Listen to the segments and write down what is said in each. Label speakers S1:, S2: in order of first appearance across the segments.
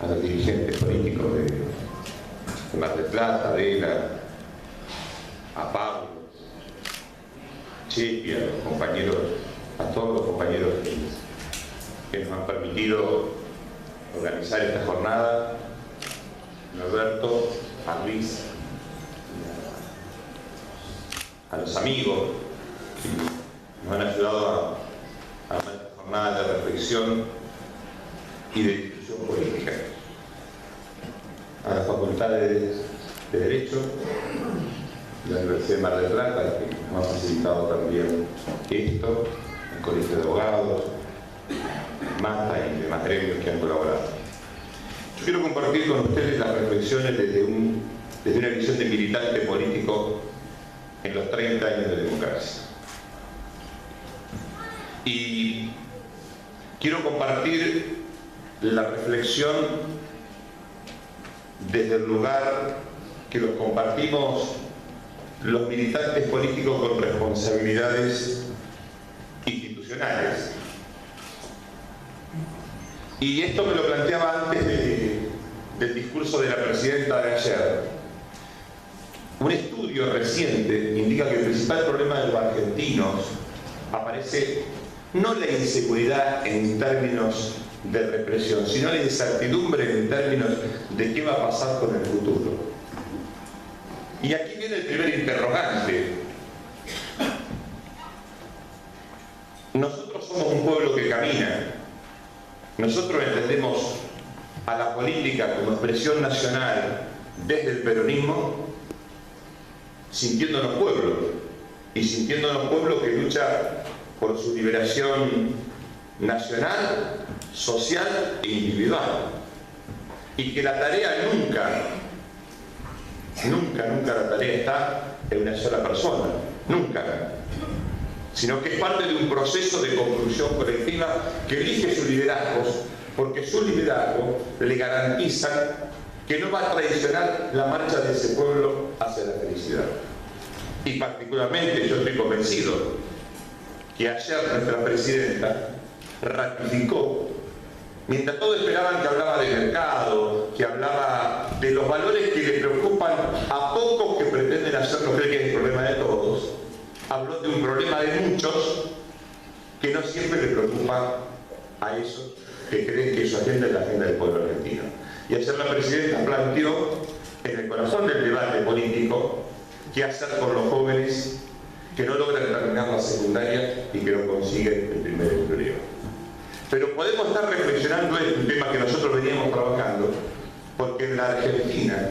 S1: a los dirigentes políticos de Mar del Plata, Adela, a Pablo, Chepi, a los compañeros, a todos los compañeros que nos han permitido organizar esta jornada, a Alberto, a Luis, a los amigos que nos han ayudado a armar esta jornada de reflexión y de discusión política, a las facultades de Derecho de la Universidad de Mar del Plata, que nos ha facilitado también esto, el Colegio de Abogados, MATA y demás gremios que han colaborado. Yo quiero compartir con ustedes las reflexiones desde una visión de militante político en los 30 años de democracia. Y quiero compartir la reflexión desde el lugar que los compartimos los militantes políticos con responsabilidades institucionales. Y esto me lo planteaba antes del discurso de la presidenta de ayer. Un estudio reciente indica que el principal problema de los argentinos aparece no la inseguridad en términos de represión, sino la incertidumbre en términos de qué va a pasar con el futuro. Y aquí viene el primer interrogante. Nosotros somos un pueblo que camina. Nosotros entendemos a la política como expresión nacional desde el peronismo, sintiéndonos pueblo, y sintiéndonos pueblo que lucha por su liberación nacional, social e individual. Y que la tarea nunca la tarea está en una sola persona, nunca. Sino que es parte de un proceso de construcción colectiva que elige sus liderazgos, porque su liderazgo le garantiza que no va a traicionar la marcha de ese pueblo hacia la felicidad. Y particularmente yo estoy convencido que ayer nuestra presidenta ratificó, mientras todos esperaban que hablaba de mercado, que hablaba de los valores que le preocupan a pocos que pretenden hacernos creer que es el problema de todos, habló de un problema de muchos que no siempre le preocupa a esos que creen que su agenda es la agenda del pueblo argentino. Y ayer la presidenta planteó en el corazón del debate político qué hacer con los jóvenes que no logran terminar la secundaria y que no consiguen el primer empleo. Pero podemos estar reflexionando en un tema que nosotros veníamos trabajando, porque en la Argentina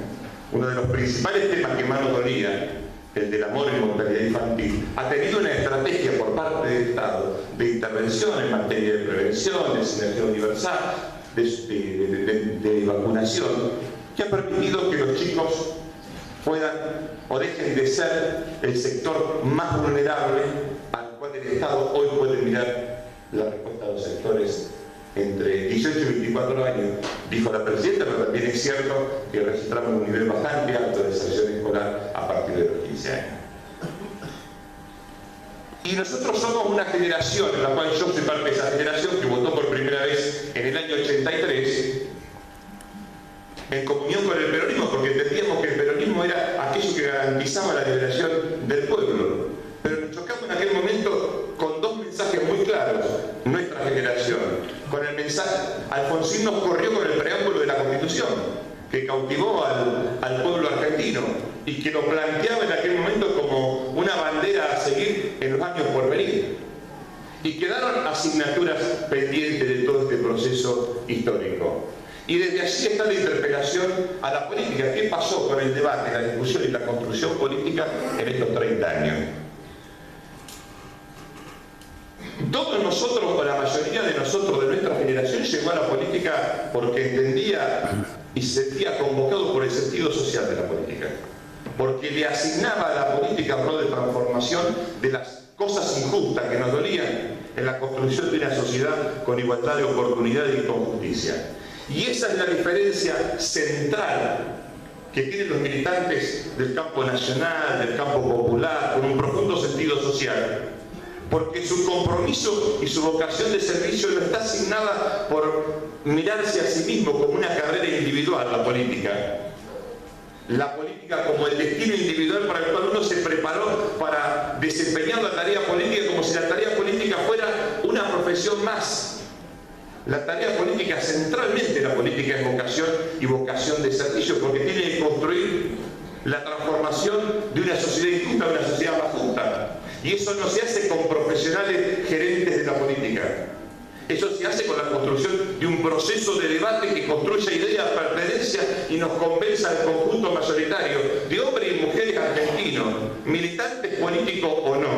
S1: uno de los principales temas que más nos dolía, el del amor y mortalidad infantil, ha tenido una estrategia por parte del Estado de intervención en materia de prevención, de sinergia universal, de vacunación, que ha permitido que los chicos puedan o dejen de ser el sector más vulnerable al cual el Estado hoy puede mirar la respuesta a los sectores entre 18 y 24 años, dijo la presidenta, pero también es cierto que registramos un nivel bastante alto de deserción escolar a partir de los 15 años. Y nosotros somos una generación, en la cual yo soy parte de esa generación, que votó por primera vez en el año 83, en comunión con el peronismo, porque entendíamos que el peronismo era aquello que garantizaba la liberación del pueblo. Pero nos chocamos en aquel momento con dos mensajes muy claros, nuestra generación. Con el mensaje, Alfonsín nos corrió con el preámbulo de la Constitución, que cautivó al pueblo argentino y que lo planteaba en aquel momento como una bandera a seguir en los años por venir. Y quedaron asignaturas pendientes de todo este proceso histórico. Y desde allí está la interpelación a la política. ¿Qué pasó con el debate, la discusión y la construcción política en estos 30 años? Todos nosotros, o la mayoría de nosotros de nuestra generación, llegó a la política porque entendía y se sentía convocado por el sentido social de la política, porque le asignaba a la política un rol de transformación de las cosas injustas que nos dolían en la construcción de una sociedad con igualdad de oportunidades y con justicia. Y esa es la diferencia central que tienen los militantes del campo nacional, del campo popular, con un profundo sentido social, porque su compromiso y su vocación de servicio no está asignada por mirarse a sí mismo como una carrera individual, la política como el destino individual para el cual uno se preparó para desempeñar la tarea política, como si la tarea política fuera una profesión más. La tarea política, centralmente la política, es vocación y vocación de servicio, porque tiene que construir la transformación de una sociedad injusta a una sociedad más justa. Y eso no se hace con profesionales gerentes de la política. Eso se hace con la construcción de un proceso de debate que construya ideas, pertenencia y nos convenza al conjunto mayoritario de hombres y mujeres argentinos, militantes políticos o no,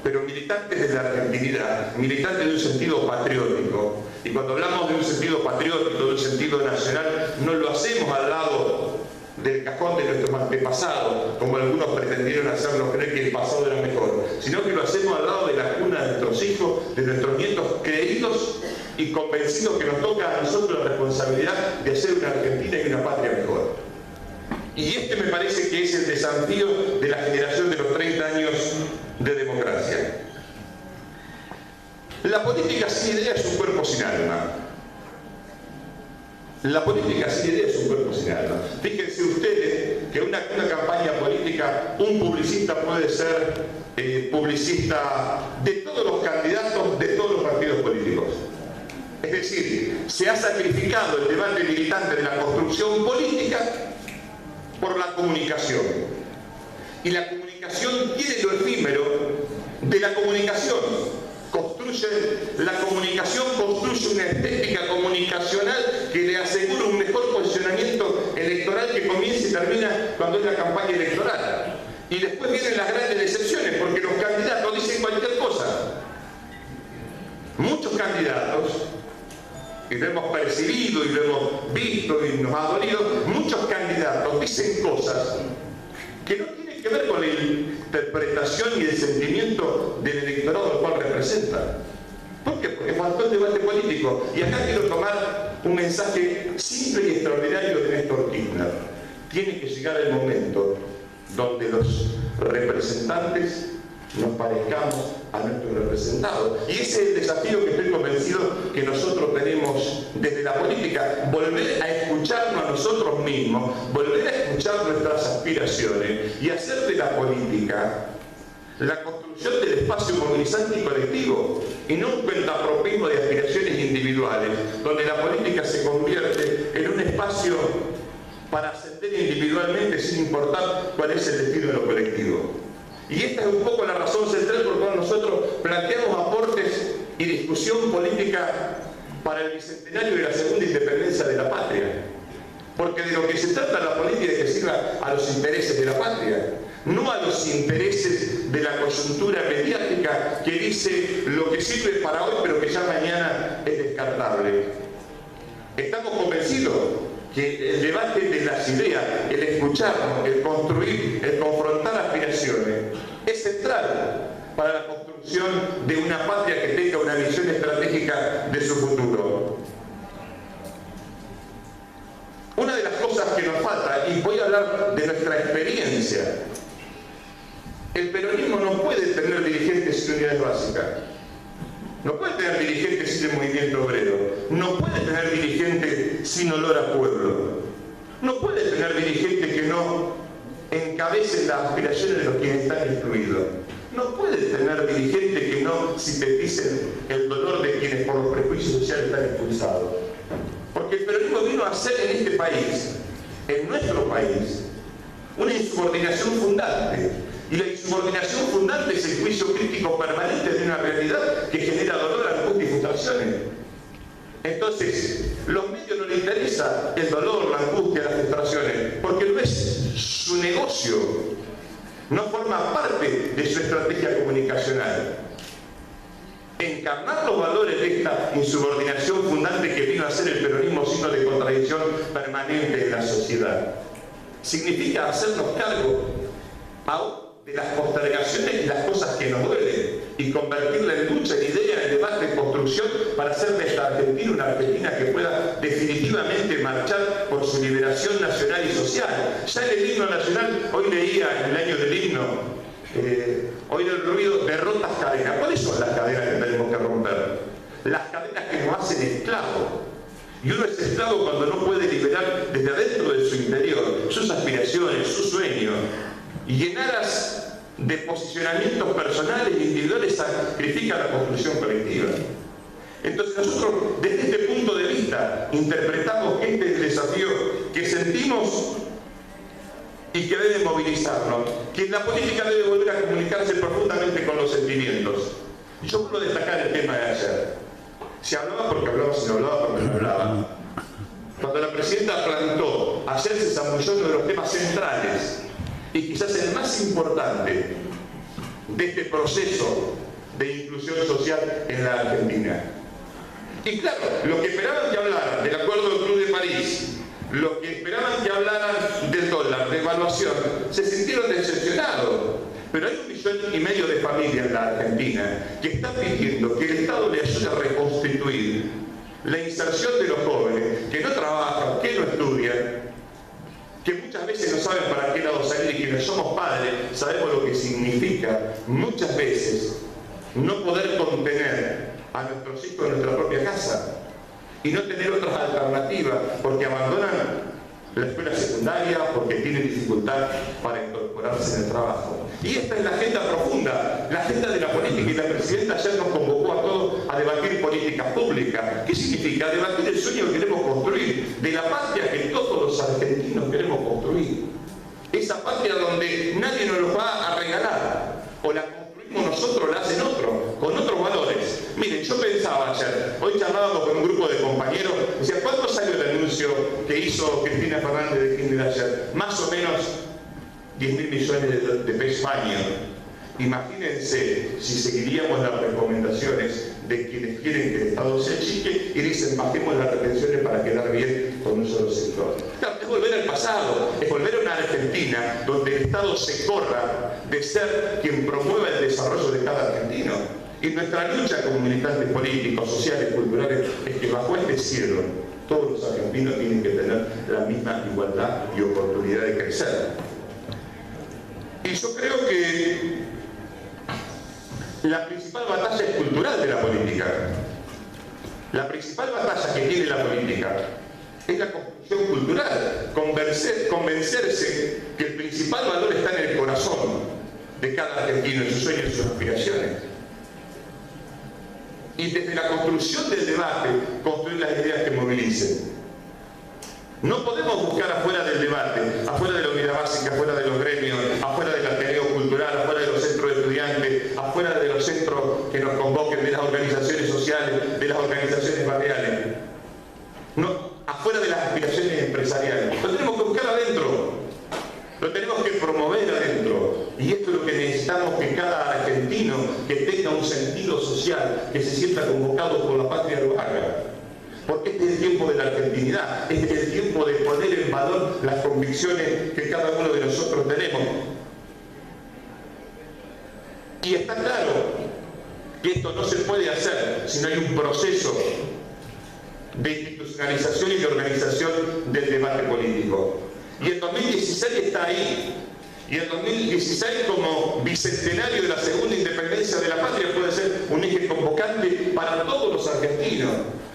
S1: pero militantes de la argentinidad, militantes de un sentido patriótico. Y cuando hablamos de un sentido patriótico, de un sentido nacional, no lo hacemos al lado del cajón de nuestros antepasados, como algunos pretendieron hacernos creer que el pasado era mejor, sino que lo hacemos al lado de la cuna de nuestros hijos, de nuestros nietos, creídos y convencidos que nos toca a nosotros la responsabilidad de hacer una Argentina y una patria mejor. Y este me parece que es el desafío de la generación de los 30 años de democracia. La política sin idea es un cuerpo sin alma. La política sin idea es un cuerpo sin alma. Fíjense ustedes que una campaña política, un publicista puede ser publicista de todos los candidatos de todos los partidos políticos. Es decir, se ha sacrificado el debate militante de la construcción política por la comunicación. Y la comunicación tiene lo efímero de la comunicación. La comunicación construye una estética comunicacional que le asegura un mejor posicionamiento electoral que comienza y termina cuando es la campaña electoral. Y después vienen las grandes decepciones, porque los candidatos dicen cualquier cosa. Muchos candidatos, y lo hemos percibido y lo hemos visto y nos ha dolido, muchos candidatos dicen cosas que no tienen que ver con la interpretación y el sentimiento del electorado al cual representa. ¿Por qué? Porque faltó el debate político. Y acá quiero tomar un mensaje simple y extraordinario de Néstor Kirchner. Tiene que llegar el momento donde los representantes nos parezcamos a nuestros representados. Y ese es el desafío que estoy convencido que nosotros tenemos desde la política, volver a escucharnos a nosotros mismos, volver a escuchar nuestras aspiraciones y hacer de la política la construcción del espacio movilizante y colectivo, y no un cuentapropismo de aspiraciones individuales, donde la política se convierte en un espacio para ascender individualmente sin importar cuál es el destino de lo colectivo. Y esta es un poco la razón central por la cual nosotros planteamos aportes y discusión política para el bicentenario de la segunda independencia de la patria. Porque de lo que se trata la política es que sirva a los intereses de la patria, no a los intereses de la coyuntura mediática que dice lo que sirve para hoy pero que ya mañana es descartable. Estamos convencidos que el debate de las ideas, el escucharnos, el construir, el confrontar aspiraciones, es central para la construcción de una patria que tenga una visión estratégica de su futuro. Una de las cosas que nos falta, y voy a hablar de nuestra experiencia, el peronismo no puede tener dirigentes sin unidades básicas. No puede tener dirigentes sin el movimiento obrero. No puede tener dirigentes sin olor a pueblo. No puede tener dirigentes que no encabecen las aspiraciones de los que están excluidos. No puede tener dirigentes que no sinteticen el dolor de quienes por los prejuicios sociales están expulsados. Porque el peronismo vino a hacer en este país, en nuestro país, una insubordinación fundante. Y la insubordinación fundante es el juicio crítico permanente de una realidad que genera dolor, angustia y frustraciones. Entonces, los medios no les interesa el dolor, la angustia, las frustraciones, porque no es su negocio, no forma parte de su estrategia comunicacional. Encarnar los valores de esta insubordinación fundante que vino a ser el peronismo signo de contradicción permanente en la sociedad significa hacernos cargo de las postergaciones y las cosas que nos duelen y convertirla en lucha, en idea, en debate, en construcción para hacer de esta Argentina una Argentina que pueda definitivamente marchar por su liberación nacional y social. Ya en el himno nacional, hoy leía en el año del himno, oír el ruido de rotas cadenas. ¿Cuáles son las cadenas que tenemos que romper? Las cadenas que nos hacen esclavos. Y uno es esclavo cuando no puede liberar desde adentro de su interior sus aspiraciones, sus sueños, y en aras de posicionamientos personales e individuales sacrifica la construcción colectiva. Entonces nosotros, desde este punto de vista, interpretamos que este es el desafío que sentimos y que debe movilizarnos, que la política debe volver a comunicarse profundamente con los sentimientos. Yo puedo destacar el tema de ayer. Se hablaba porque hablaba, si no hablaba porque no hablaba. Cuando la presidenta plantó, ayer se zambulló uno de los temas centrales y quizás el más importante de este proceso de inclusión social en la Argentina. Y claro, lo que esperaban que hablaran del Acuerdo del Club de París, lo que esperaban que hablaran del dólar, de evaluación, se sintieron decepcionados. Pero hay 1,5 millones de familias en la Argentina que están pidiendo que el Estado le ayude a reconstituir la inserción de los jóvenes que no trabajan, que no estudian, que muchas veces no saben para qué lado salir, y quienes somos padres sabemos lo que significa muchas veces no poder contener a nuestros hijos en nuestra propia casa y no tener otras alternativas porque abandonan la escuela secundaria, porque tienen dificultad para incorporarse en el trabajo. Y esta es la agenda profunda, la agenda de la política, y la presidenta ayer nos convocó a todos a debatir políticas públicas. ¿Qué significa? Debatir el sueño que queremos construir, de la patria que todos los argentinos queremos construir. Esa patria donde nadie nos lo va a regalar, o la construimos nosotros, la hacen otros, con otros valores. Miren, yo pensaba ayer, hoy charlábamos con un grupo de compañeros, decía, ¿cuánto salió el anuncio que hizo Cristina Fernández de Kirchner ayer? Más o menos 10.000 millones de pesos año. Imagínense si seguiríamos las recomendaciones de quienes quieren que el Estado se achique y dicen, bajemos las retenciones para quedar bien con un solo sector. Claro, es volver al pasado, es volver a una Argentina donde el Estado se corra de ser quien promueva el desarrollo de cada argentino. Y nuestra lucha como militantes políticos, sociales, culturales, es que bajo este cielo todos los argentinos tienen que tener la misma igualdad y oportunidad de crecer. Y yo creo que la principal batalla es cultural de la política. La principal batalla que tiene la política es la construcción cultural, convencerse que el principal valor está en el corazón de cada argentino, en sus sueños y sus aspiraciones. Y desde la construcción del debate, construir las ideas que movilicen. No podemos buscar afuera del debate, afuera de la unidad básica, afuera de los gremios, afuera del ateneo cultural, afuera de los centros de estudiantes, afuera de los centros que nos convoquen, de las organizaciones sociales, de las organizaciones barriales. No, afuera de las aspiraciones empresariales. Lo tenemos que buscar adentro. Lo tenemos que promover adentro. Y esto es lo que necesitamos, que cada argentino que tenga un sentido social, que se sienta convocado por la patria, lo haga. Porque este es el tiempo de la argentinidad, este es el tiempo de poner en valor las convicciones que cada uno de nosotros tenemos. Y está claro que esto no se puede hacer si no hay un proceso de institucionalización y de organización del debate político. Y el 2016 está ahí. Y el 2016, como bicentenario de la segunda independencia de la patria, puede ser un eje convocante para todos los argentinos.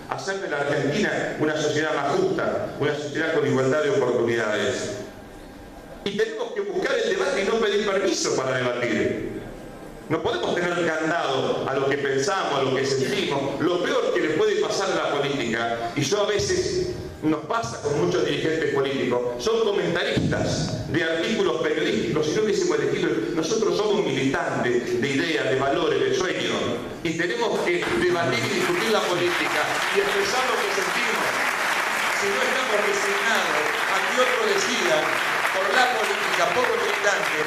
S1: Hacer de la Argentina una sociedad más justa, una sociedad con igualdad de oportunidades. Y tenemos que buscar el debate y no pedir permiso para debatir. No podemos tener candado a lo que pensamos, a lo que sentimos. Lo peor que le puede pasar a la política, y yo a veces nos pasa con muchos dirigentes políticos, son comentaristas de artículos periodísticos. Si no hubiésemos elegido, nosotros somos militantes de ideas, de valores, de sueños, y tenemos que debatir y discutir la política y expresar lo que sentimos. Si no estamos resignados a que otro decida por la política, por los militantes,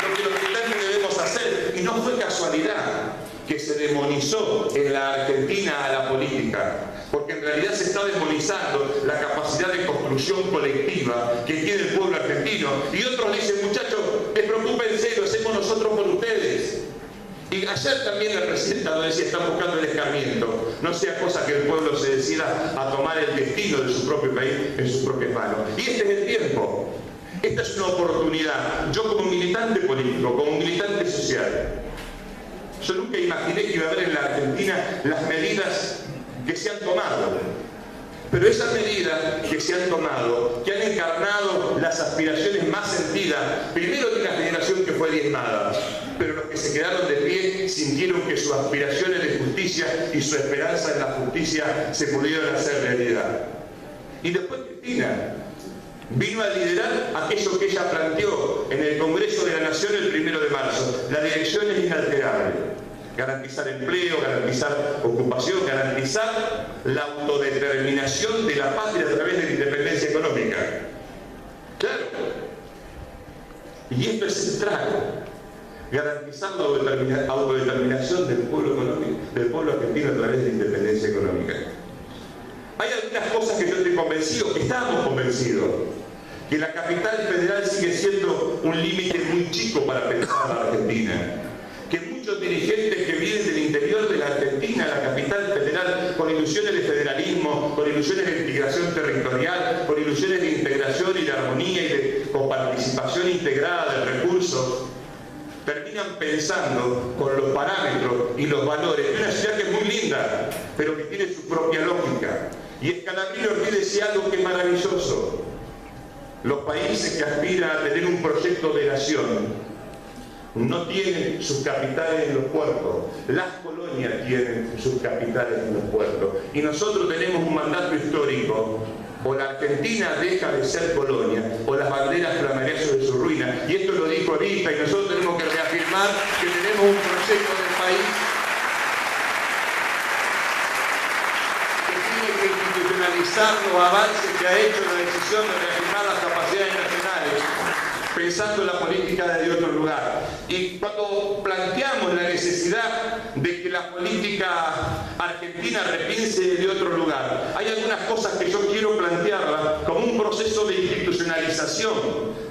S1: lo que los militantes debemos hacer. Y no fue casualidad que se demonizó en la Argentina a la política, porque en realidad se está demonizando la capacidad de construcción colectiva que tiene el pueblo argentino. Y otros dicen, muchachos, despreocúpense, lo hacemos nosotros por ustedes. Y ayer también la presidenta lo decía, están buscando el escarmiento. No sea cosa que el pueblo se decida a tomar el destino de su propio país en sus propias manos. Y este es el tiempo. Esta es una oportunidad. Yo como militante político, como militante social, yo nunca imaginé que iba a haber en la Argentina las medidas que se han tomado. Pero esas medidas que se han tomado, que han encarnado las aspiraciones más sentidas, primero de una generación que fue diezmada, pero los que se quedaron de pie sintieron que sus aspiraciones de justicia y su esperanza en la justicia se pudieron hacer realidad. Y después Cristina vino a liderar aquello que ella planteó en el Congreso de la Nación el 1 de marzo. La dirección es inalterable. Garantizar empleo, garantizar ocupación, garantizar la autodeterminación de la patria a través de la independencia económica. Claro. Y esto es central. Garantizar la autodeterminación del pueblo argentino a través de la independencia económica. Hay algunas cosas que yo estoy convencido, que estamos convencidos, que la capital federal sigue siendo un límite muy chico para pensar a la Argentina. Que muchos dirigentes que vienen del interior de la Argentina, la capital federal, con ilusiones de federalismo, con ilusiones de integración territorial, con ilusiones de integración y de armonía y de coparticipación integrada de recursos, terminan pensando con los parámetros y los valores de una ciudad que es muy linda, pero que tiene su propia lógica. Y Scalabrini Ortiz decía algo que es maravilloso. Los países que aspiran a tener un proyecto de nación no tienen sus capitales en los puertos. Las colonias tienen sus capitales en los puertos. Y nosotros tenemos un mandato histórico. O la Argentina deja de ser colonia, o las banderas flamearán sobre su ruina. Y esto lo dijo Evita, y nosotros tenemos que reafirmar que tenemos un proyecto del país que tiene que institucionalizar los avances que ha hecho la decisión de reafirmar las capacidades nacionales, pensando en la política desde otro lugar. Y cuando planteamos la necesidad de que la política argentina repiense desde otro lugar, hay algunas cosas que yo quiero plantearlas como un proceso de institucionalización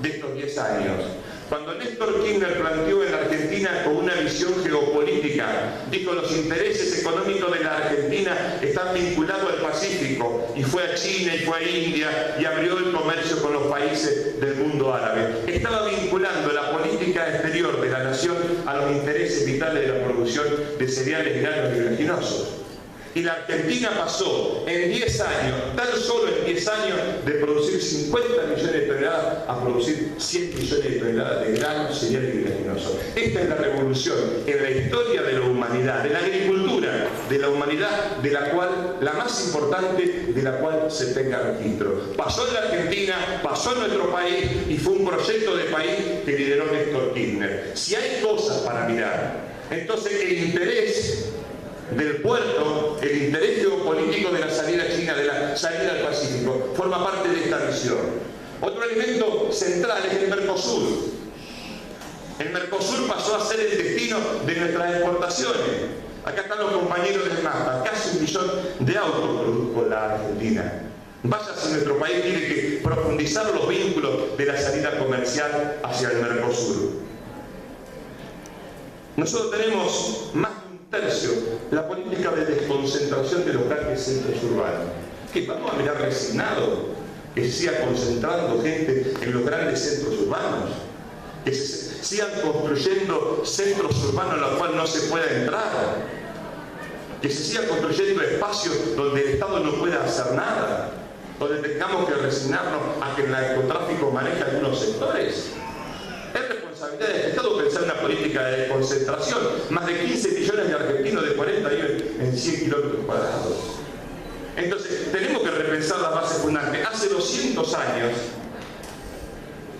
S1: de estos 10 años. Cuando Néstor Kirchner planteó en la Argentina con una visión geopolítica, dijo los intereses económicos de la Argentina están vinculados al Pacífico, y fue a China y fue a India y abrió el comercio con los países del mundo árabe. Estaba vinculando la política exterior de la nación a los intereses vitales de la producción de cereales, granos y oleaginosos. Y la Argentina pasó en 10 años, tan solo en 10 años, de producir 50 millones de toneladas a producir 100 millones de toneladas de granos, cereales y oleaginosos. Esta es la revolución en la historia de la humanidad, de la agricultura de la humanidad, de la cual, la más importante, de la cual se tenga registro. Pasó en la Argentina, pasó en nuestro país, y fue un proyecto de país que lideró Néstor Kirchner. Si hay cosas para mirar, entonces el interés del puerto, el interés geopolítico de la salida china, de la salida al Pacífico, forma parte de esta visión. Otro elemento central es el Mercosur. El Mercosur pasó a ser el destino de nuestras exportaciones. Acá están los compañeros del MAPA, casi 1 millón de autos produjo la Argentina. Vaya si nuestro país tiene que profundizar los vínculos de la salida comercial hacia el Mercosur. Nosotros tenemos más tercio, la política de desconcentración de los grandes centros urbanos. ¿Que vamos a mirar resignado que se siga concentrando gente en los grandes centros urbanos? Que se sigan construyendo centros urbanos en los cuales no se pueda entrar? Que se sigan construyendo espacios donde el Estado no pueda hacer nada? Donde tengamos que resignarnos a que el narcotráfico maneje algunos sectores. Es responsabilidad del Estado pensar en una política de desconcentración. Más de 15 millones de argentinos de 40 viven en 100 kilómetros cuadrados. Entonces, tenemos que repensar las bases fundamentales. Hace 200 años,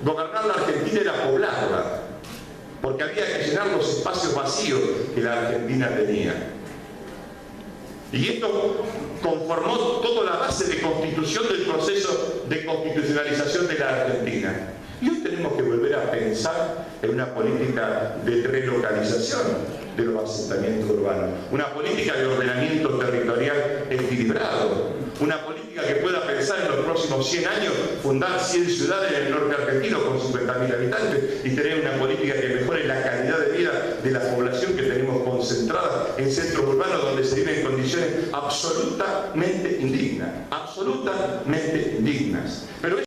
S1: gobernar la Argentina era poblarla, porque había que llenar los espacios vacíos que la Argentina tenía. Y esto conformó toda la base de constitución del proceso de constitucionalización de la Argentina. Y hoy tenemos que volver a pensar en una política de relocalización de los asentamientos urbanos, una política de ordenamiento territorial equilibrado, una política que pueda pensar en los próximos 100 años fundar 100 ciudades en el norte argentino con 50.000 habitantes y tener una política que mejore la calidad de vida de la población que tenemos concentrada en centros urbanos donde se vive en condiciones absolutamente indignas, absolutamente indignas. Pero